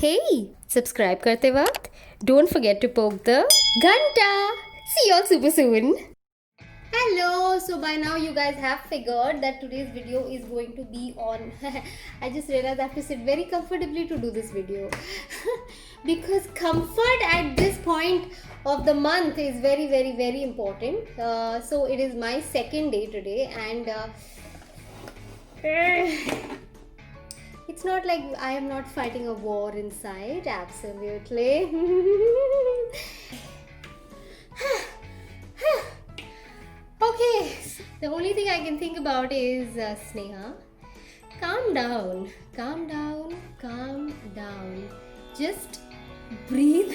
Hey, subscribe करते वक्त don't forget to poke the घंटा. See you all super soon. Hello, so by now you guys have figured that today's video is going to be on I just realized I have to sit very comfortably to do this video because comfort at this point of the month is very important. So it is my second day today and it's not like I am not fighting a war inside, absolutely. Okay, the only thing I can think about is Sneha. Calm down, calm down, calm down. Just breathe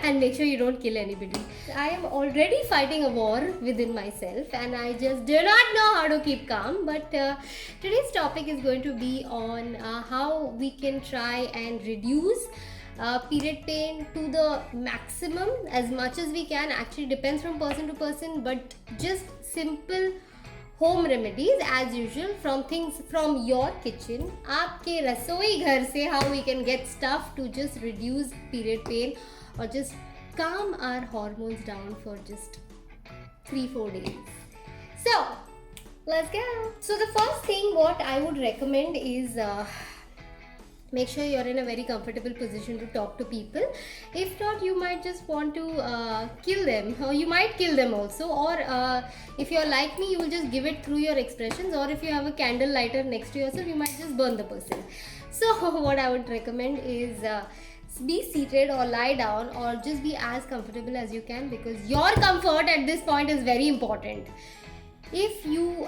and make sure you don't kill anybody. I am already fighting a war within myself and I just do not know how to keep calm. But today's topic is going to be on how we can try and reduce period pain to the maximum as much as we can. Actually depends from person to person, but just simple home remedies as usual from things from your kitchen, आपके रसोई घर से, how we can get stuff to just reduce period pain or just calm our hormones down for just 3-4 days. So let's go. So the first thing what I would recommend is make sure you're in a very comfortable position to talk to people. If not, you might just want to kill them, or you might kill them also, or if you're like me, you will just give it through your expressions, or if you have a candle lighter next to yourself, you might just burn the person. So what I would recommend is be seated or lie down or just be as comfortable as you can, because your comfort at this point is very important. If you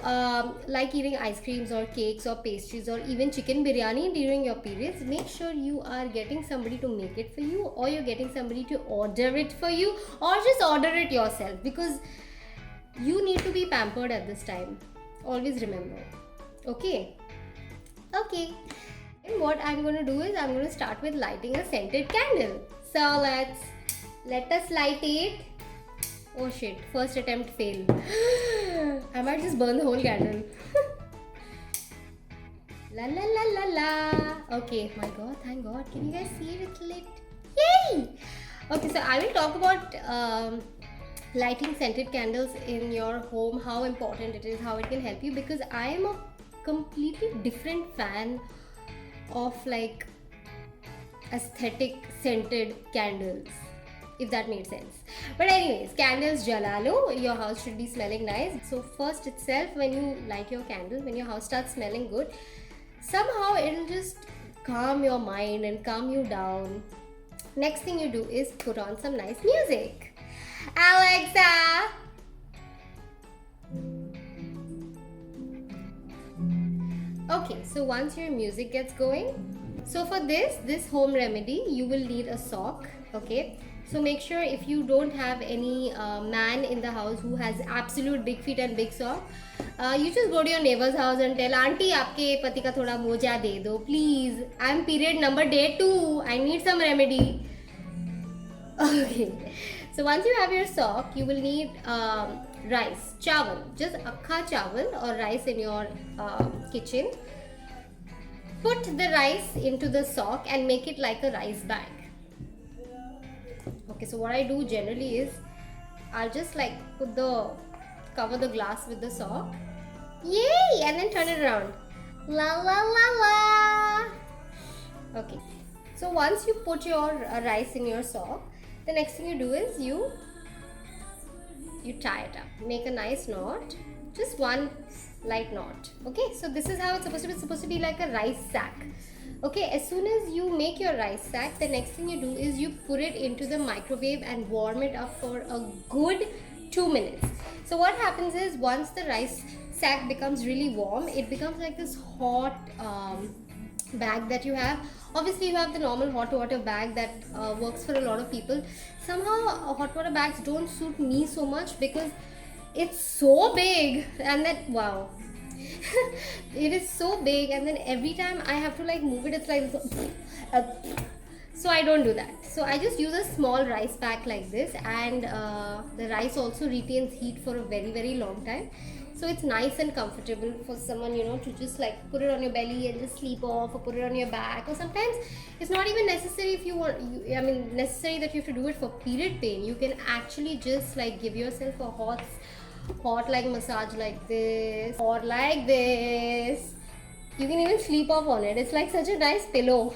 like eating ice creams or cakes or pastries or even chicken biryani during your periods, make sure you are getting somebody to make it for you, or you're getting somebody to order it for you, or just order it yourself, because you need to be pampered at this time. Always remember. Okay. And what I'm going to do is I'm going to start with lighting a scented candle. So let us light it. Oh shit, first attempt fail. I might just burn the whole candle. La la la la la. Okay, my god, thank god. Can you guys see it? It's lit. Yay! Okay, so I will talk about lighting scented candles in your home, how important it is, how it can help you, because I am a completely different fan of like aesthetic scented candles, if that made sense. But anyways, candles jalalo, your house should be smelling nice. So first itself, when you light your candle, when your house starts smelling good, somehow it'll just calm your mind and calm you down. Next thing you do is put on some nice music. Alexa! Okay, so once your music gets going, so for this home remedy, you will need a sock. Okay, so make sure if you don't have any man in the house who has absolute big feet and big sock, you just go to your neighbor's house and tell, auntie, आपके पति का थोड़ा मोजा दे दो, please. I'm period number day 2. I need some remedy. Okay, so once you have your sock, you will need rice, chawal, just akha chawal or rice in your kitchen. Put the rice into the sock and make it like a rice bag. Okay, so what I do generally is I'll just like cover the glass with the sock. Yay! And then turn it around. La la la la. Okay, so once you put your rice in your sock, the next thing you do is you tie it up. Make a nice knot, just one light knot. Okay, so this is how it's supposed to be. It's supposed to be like a rice sack. Okay, as soon as you make your rice sack, the next thing you do is you put it into the microwave and warm it up for a good 2 minutes. So what happens is, once the rice sack becomes really warm, it becomes like this hot bag that you have. Obviously you have the normal hot water bag that works for a lot of people. Somehow hot water bags don't suit me so much because it's so big, and that wow it is so big, and then every time I have to like move it, it's like so I don't do that. So I just use a small rice pack like this, and the rice also retains heat for a very long time. So it's nice and comfortable for someone, you know, to just like put it on your belly and just sleep off, or put it on your back. Or sometimes it's not even necessary if you want, I mean, necessary that you have to do it for period pain. You can actually just like give yourself a hot like massage like this, or like this. You can even sleep off on it. It's like such a nice pillow.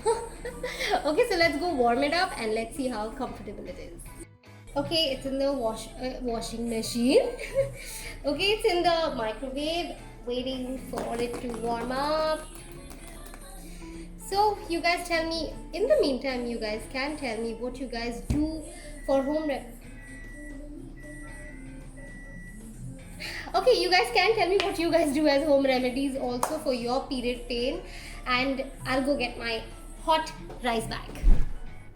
Okay, so let's go warm it up and let's see how comfortable it is. Okay, it's in the washing machine. Okay, it's in the microwave, waiting for it to warm up. So you guys tell me, in the meantime, you guys can tell me what you guys do for home. Okay, you guys can tell me what you guys do as home remedies also for your period pain, and I'll go get my hot rice bag.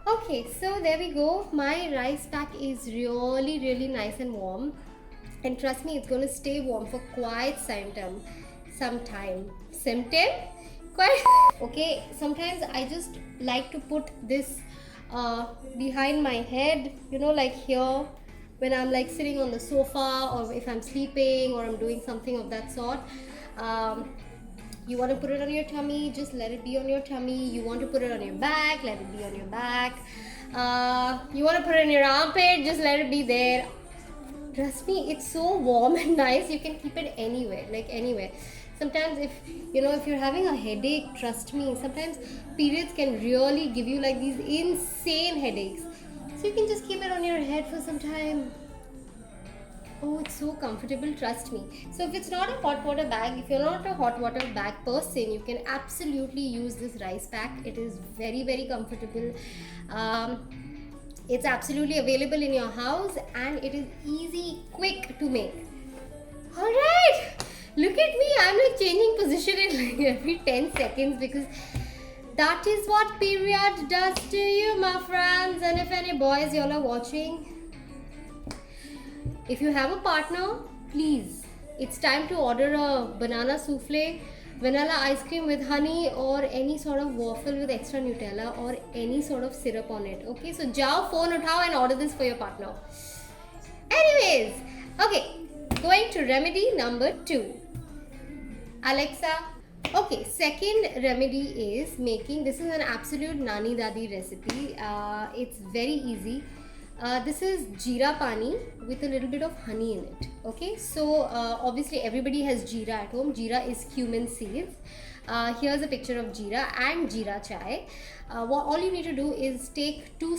Okay, so there we go. My rice pack is really nice and warm, and trust me, it's going to stay warm for quite some time. Quite okay. Sometimes I just like to put this behind my head, you know, like here, when I'm like sitting on the sofa, or if I'm sleeping, or I'm doing something of that sort. You want to put it on your tummy, just let it be on your tummy. You want to put it on your back, let it be on your back. You want to put it in your armpit, just let it be there. Trust me, it's so warm and nice. You can keep it anywhere, like anywhere. Sometimes if you're having a headache, trust me, sometimes periods can really give you like these insane headaches. So you can just keep it on your head for some time. Oh, it's so comfortable, trust me. So if it's not a hot water bag, if you're not a hot water bag person, you can absolutely use this rice pack. It is very comfortable. It's absolutely available in your house, and it is easy, quick to make. Alright, look at me, I'm like changing position in like every 10 seconds, because that is what period does to you, my friends. And if any boys y'all are watching, if you have a partner, please, it's time to order a banana souffle, vanilla ice cream with honey, or any sort of waffle with extra Nutella, or any sort of syrup on it. Okay, so jao phone uthao and order this for your partner. Anyways, okay, going to remedy number 2. Alexa. Okay, second remedy is making, this is an absolute nani dadi recipe. It's very easy. This is jeera pani with a little bit of honey in it. Okay, so obviously everybody has jeera at home. Jeera is cumin seeds. Here's a picture of jeera and jeera chai. What all you need to do is take 2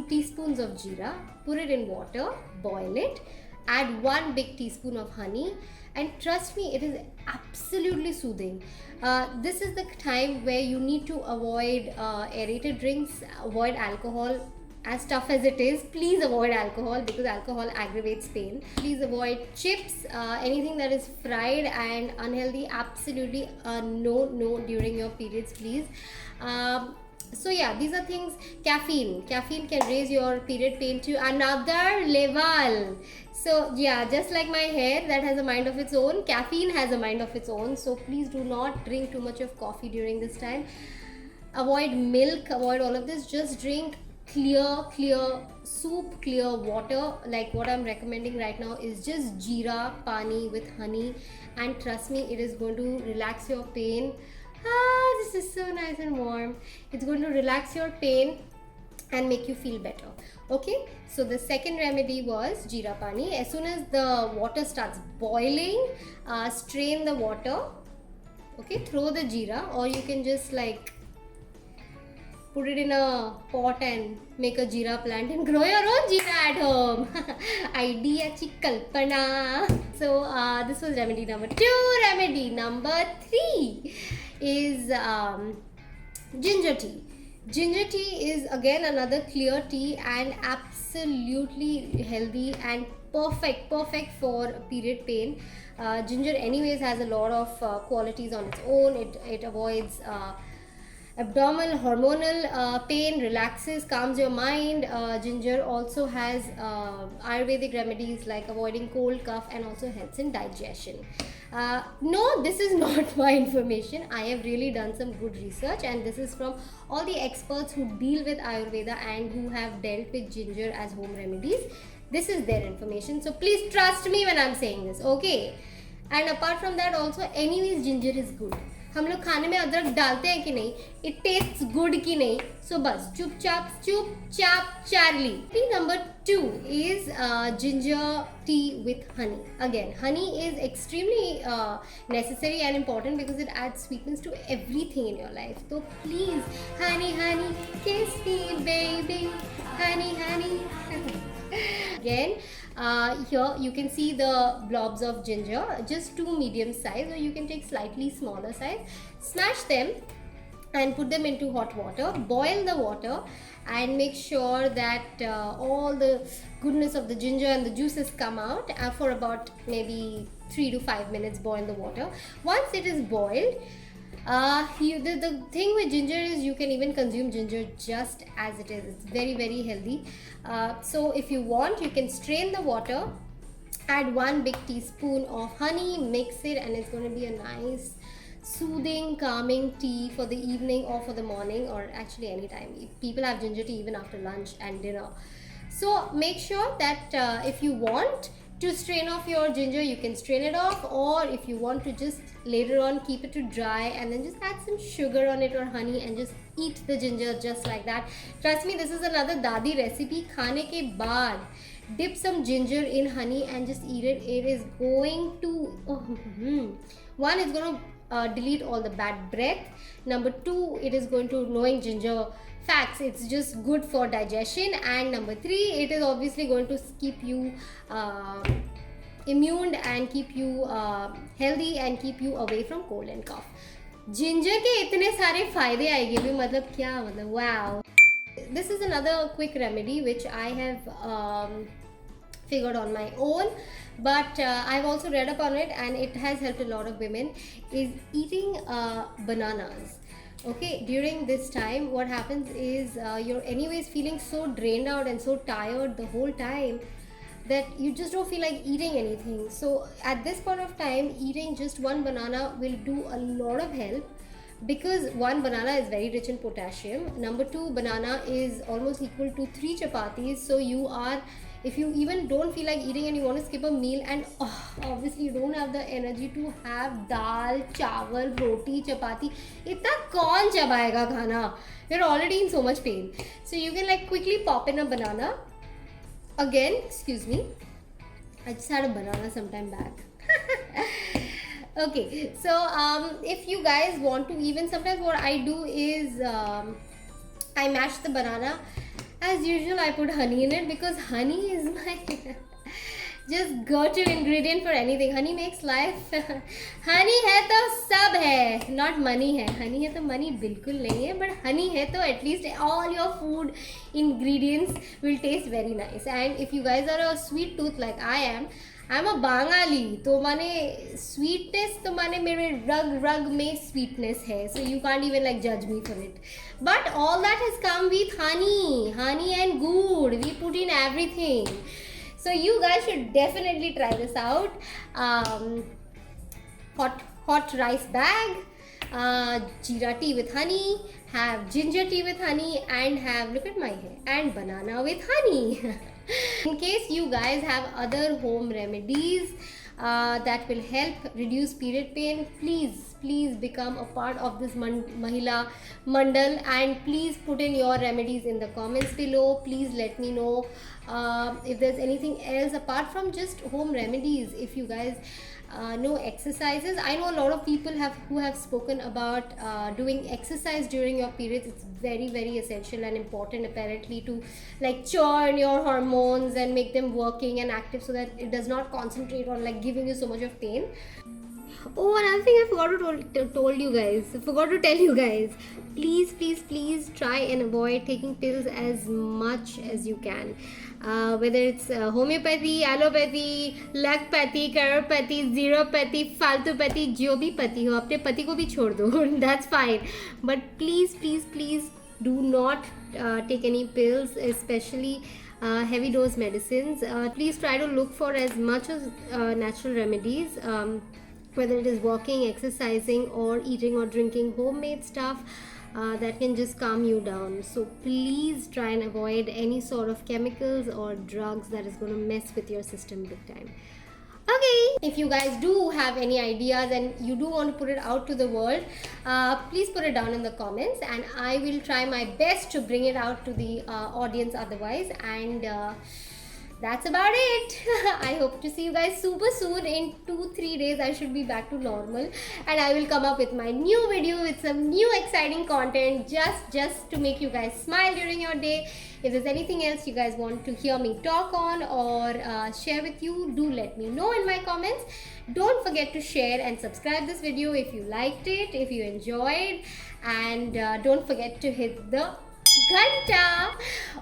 teaspoons of jeera, put it in water, boil it, add 1 big teaspoon of honey, and trust me, it is absolutely soothing. This is the time where you need to avoid aerated drinks, avoid alcohol. As tough as it is, please avoid alcohol, because alcohol aggravates pain. Please avoid chips, anything that is fried and unhealthy. Absolutely no during your periods, please. So yeah, these are things. Caffeine can raise your period pain to another level. So yeah, just like my hair that has a mind of its own, caffeine has a mind of its own. So please do not drink too much of coffee during this time. Avoid milk, avoid all of this. Just drink clear soup, clear water. Like what I'm recommending right now is just jeera pani with honey, and trust me, it is going to relax your pain. This is so nice and warm. It's going to relax your pain and make you feel better. Okay, so the second remedy was jeera pani. As soon as the water starts boiling, strain the water. Okay, throw the jeera, or you can just like put it in a pot and make a jeera plant and grow your own jeera at home. Idea chikalpana. So this was remedy number 2. Remedy number 3 is ginger tea. Ginger tea is again another clear tea and absolutely healthy and perfect for period pain. Ginger anyways has a lot of qualities on its own. It avoids abdominal hormonal pain, relaxes, calms your mind. Ginger also has Ayurvedic remedies like avoiding cold, cough, and also helps in digestion. No, this is not my information. I have really done some good research, and this is from all the experts who deal with Ayurveda and who have dealt with ginger as home remedies. This is their information, so please trust me when I'm saying this, okay? And apart from that also anyways ginger is good. हम लोग खाने में अदरक डालते हैं कि नहीं, it taste good कि नहीं, सो बस चुपचाप Charlie. Number 2 is ginger tea with honey. Again, honey is extremely necessary and important because it adds sweetness to everything in your life. So please, honey, kiss me baby, honey. Again, here you can see the blobs of ginger, just 2 medium size, or you can take slightly smaller size. Smash them and put them into hot water. Boil the water and make sure that all the goodness of the ginger and the juices come out. For about maybe 3 to 5 minutes, boil the water. Once it is boiled, the thing with ginger is you can even consume ginger just as it is. It's very, very healthy. So if you want, you can strain the water, add 1 big teaspoon of honey, mix it, and it's going to be a nice soothing, calming tea for the evening or for the morning, or actually anytime. People have ginger tea even after lunch and dinner. So make sure that if you want to strain off your ginger, you can strain it off, or if you want to just later on keep it to dry and then just add some sugar on it or honey and just eat the ginger just like that. Trust me, this is another dadi recipe. Khane ke baad dip some ginger in honey and just eat it. It is going to one, it's going to delete all the bad breath. Number 2, it is going to, knowing ginger facts, it's just good for digestion. And number 3, it is obviously going to keep you immune and keep you healthy and keep you away from cold and cough. Ginger के इतने सारे फायदे आएंगे भी, मतलब क्या, मतलब wow. This is another quick remedy which I have figured on my own, but I've also read up on it and it has helped a lot of women, is eating bananas. Okay, during this time what happens is you're anyways feeling so drained out and so tired the whole time that you just don't feel like eating anything. So at this point of time, eating just 1 banana will do a lot of help, because 1 banana is very rich in potassium. Number 2, banana is almost equal to 3 chapatis. So you are, if you even don't feel like eating and you want to skip a meal, and obviously you don't have the energy to have dal, chawal, roti, chapati, itna kaun chabayega khana? You're already in so much pain. So you can like quickly pop in a banana. Again, excuse me, I just had a banana sometime back. Okay, so if you guys want to, even sometimes what I do is I mash the banana. As usual, I put honey in it because honey is my just go-to ingredient for anything. Honey makes life. Honey है तो सब है, not money है. Honey है तो money बिल्कुल नहीं है, but honey है तो at least all your food ingredients will taste very nice. And if you guys are a sweet tooth like I am, I'm a Bangali, तो माने sweetness तो माने मेरे रग में sweetness है, so you can't even like judge me for it. But all that has come with honey and good. We put in everything. So you guys should definitely try this out. Hot rice bag, jeera tea with honey, have ginger tea with honey, and have, look at my hair, and banana with honey. In case you guys have other home remedies that will help reduce period pain, please become a part of this Mahila Mandal, and please put in your remedies in the comments below. Please let me know if there's anything else apart from just home remedies. If you guys know exercises, I know a lot of people who have spoken about doing exercise during your periods. It's very, very essential and important apparently to like churn your hormones and make them working and active so that it does not concentrate on like giving you so much of pain. Oh, another thing I forgot to tell you guys. Please try and avoid taking pills as much as you can. Whether it's homeopathy, allopathy, luckpathy, chiropathy, zeropathy, faltupathy, जो भी पति हो, अपने पति को भी छोड़ दो. That's fine. But please do not take any pills, especially heavy dose medicines. Please try to look for as much as natural remedies. Whether it is walking, exercising, or eating or drinking homemade stuff that can just calm you down. So please try and avoid any sort of chemicals or drugs that is going to mess with your system big time. Okay, if you guys do have any ideas and you do want to put it out to the world, please put it down in the comments, and I will try my best to bring it out to the audience otherwise. And that's about it. I hope to see you guys super soon. In 2-3 days I should be back to normal, and I will come up with my new video with some new exciting content, just to make you guys smile during your day. If there's anything else you guys want to hear me talk on or share with you, do let me know in my comments. Don't forget to share and subscribe this video if you liked it, if you enjoyed, and don't forget to hit the Ghanta.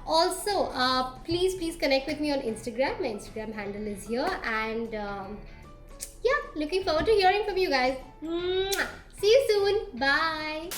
Also, please connect with me on Instagram. My Instagram handle is here, and yeah, looking forward to hearing from you guys. Mwah. See you soon. Bye.